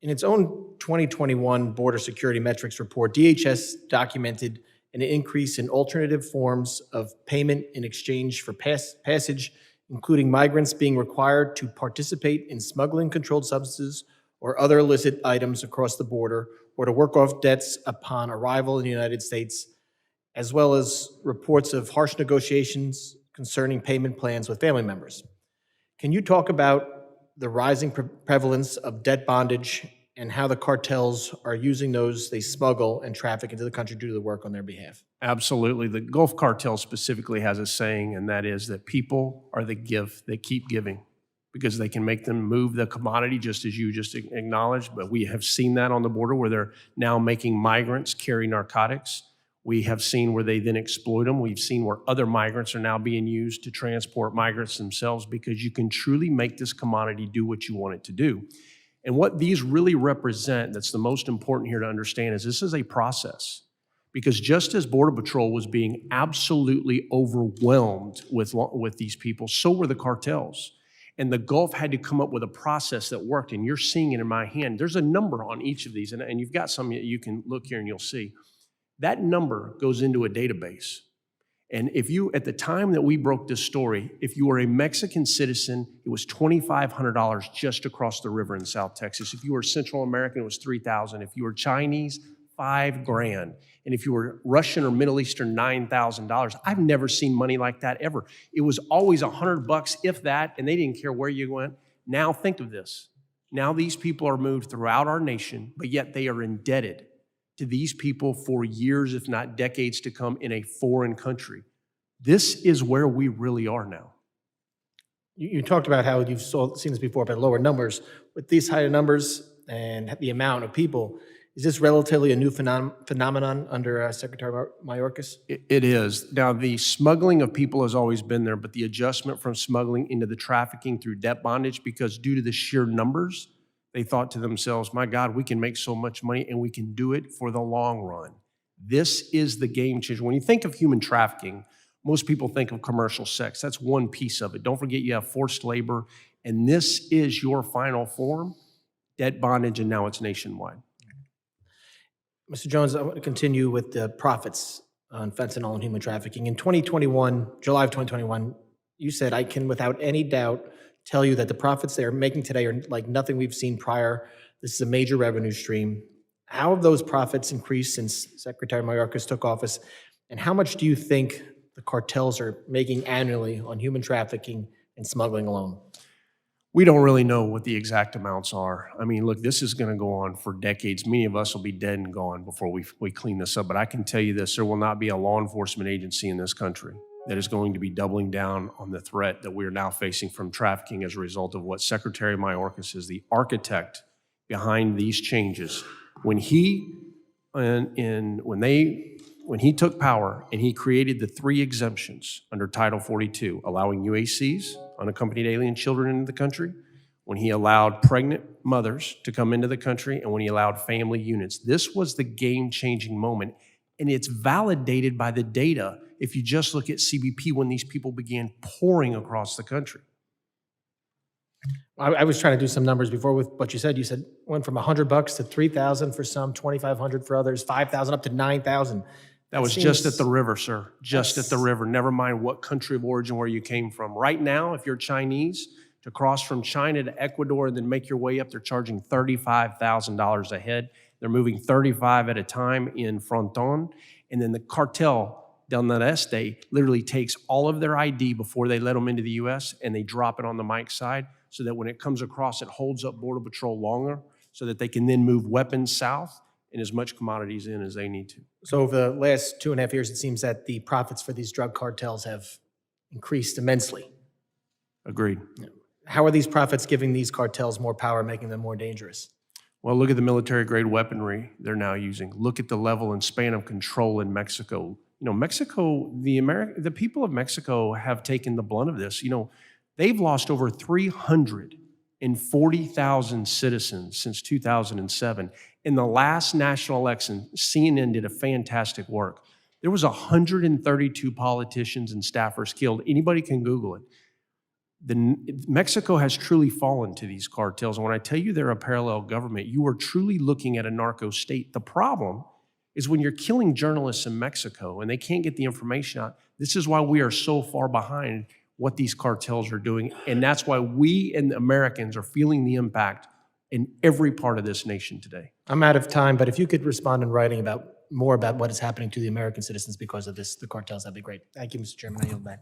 In its own 2021 Border Security Metrics report, DHS documented an increase in alternative forms of payment in exchange for passage, including migrants being required to participate in smuggling controlled substances or other illicit items across the border, or to work off debts upon arrival in the United States, as well as reports of harsh negotiations concerning payment plans with family members. Can you talk about the rising prevalence of debt bondage and how the cartels are using those they smuggle and traffic into the country to do the work on their behalf? Absolutely. The Gulf Cartel specifically has a saying, and that is that people are the gift they keep giving, because they can make them move the commodity, just as you just acknowledged. But we have seen that on the border where they're now making migrants carry narcotics. We have seen where they then exploit them. We've seen where other migrants are now being used to transport migrants themselves, because you can truly make this commodity do what you want it to do. And what these really represent, that's the most important here to understand, is this is a process. Because just as Border Patrol was being absolutely overwhelmed with these people, so were the cartels. And the Gulf had to come up with a process that worked, and you're seeing it in my hand. There's a number on each of these, and you've got some, you can look here and you'll see. That number goes into a database. And if you, at the time that we broke this story, if you were a Mexican citizen, it was $2,500 just across the river in South Texas. If you were Central American, it was $3,000. If you were Chinese, $5,000. And if you were Russian or Middle Eastern, $9,000. I've never seen money like that ever. It was always $100, if that, and they didn't care where you went. Now think of this. Now these people are moved throughout our nation, but yet they are indebted to these people for years, if not decades to come, in a foreign country. This is where we really are now. You talked about how you've seen this before, but lower numbers. With these higher numbers and the amount of people, is this relatively a new phenomenon under Secretary Mayorkas? It is. Now, the smuggling of people has always been there, but the adjustment from smuggling into the trafficking through debt bondage, because due to the sheer numbers, they thought to themselves, my God, we can make so much money and we can do it for the long run. This is the game changer. When you think of human trafficking, most people think of commercial sex. That's one piece of it. Don't forget you have forced labor, and this is your final form, debt bondage, and now it's nationwide. Mr. Jones, I want to continue with the profits on fentanyl and human trafficking. In 2021, July of 2021, you said, I can without any doubt tell you that the profits they are making today are like nothing we've seen prior. This is a major revenue stream. How have those profits increased since Secretary Mayorkas took office? And how much do you think the cartels are making annually on human trafficking and smuggling alone? We don't really know what the exact amounts are. I mean, look, this is going to go on for decades. Many of us will be dead and gone before we clean this up. But I can tell you this, there will not be a law enforcement agency in this country that is going to be doubling down on the threat that we are now facing from trafficking as a result of what Secretary Mayorkas is the architect behind these changes. When he took power and he created the 3 exemptions under Title 42, allowing UACs, unaccompanied alien children, into the country, when he allowed pregnant mothers to come into the country, and when he allowed family units. This was the game-changing moment, and it's validated by the data if you just look at CBP when these people began pouring across the country. I was trying to do some numbers before with what you said. You said went from $100 to $3,000 for some, $2,500 for others, $5,000 up to $9,000. That was just at the river, sir. Just at the river. Never mind what country of origin where you came from. Right now, if you're Chinese, to cross from China to Ecuador and then make your way up, they're charging $35,000 a head. They're moving 35 at a time in Fronton. And then the cartel Del Noreste literally takes all of their ID before they let them into the U.S. and they drop it on the Mike side so that when it comes across, it holds up Border Patrol longer so that they can then move weapons south and as much commodities in as they need to. So over the last 2.5 years, it seems that the profits for these drug cartels have increased immensely. Agreed. How are these profits giving these cartels more power, making them more dangerous? Well, look at the military-grade weaponry they're now using. Look at the level and span of control in Mexico. You know, Mexico, the people of Mexico have taken the blunt of this. You know, they've lost over 340,000 citizens since 2007. In the last national election, CNN did a fantastic work. There was 132 politicians and staffers killed. Anybody can Google it. Mexico has truly fallen to these cartels. And when I tell you they're a parallel government, you are truly looking at a narco state. The problem is when you're killing journalists in Mexico and they can't get the information out, this is why we are so far behind what these cartels are doing. And that's why we and Americans are feeling the impact in every part of this nation today. I'm out of time, but if you could respond in writing about more about what is happening to the American citizens because of this, the cartels, that'd be great. Thank you, Mr. Chairman. I yield back.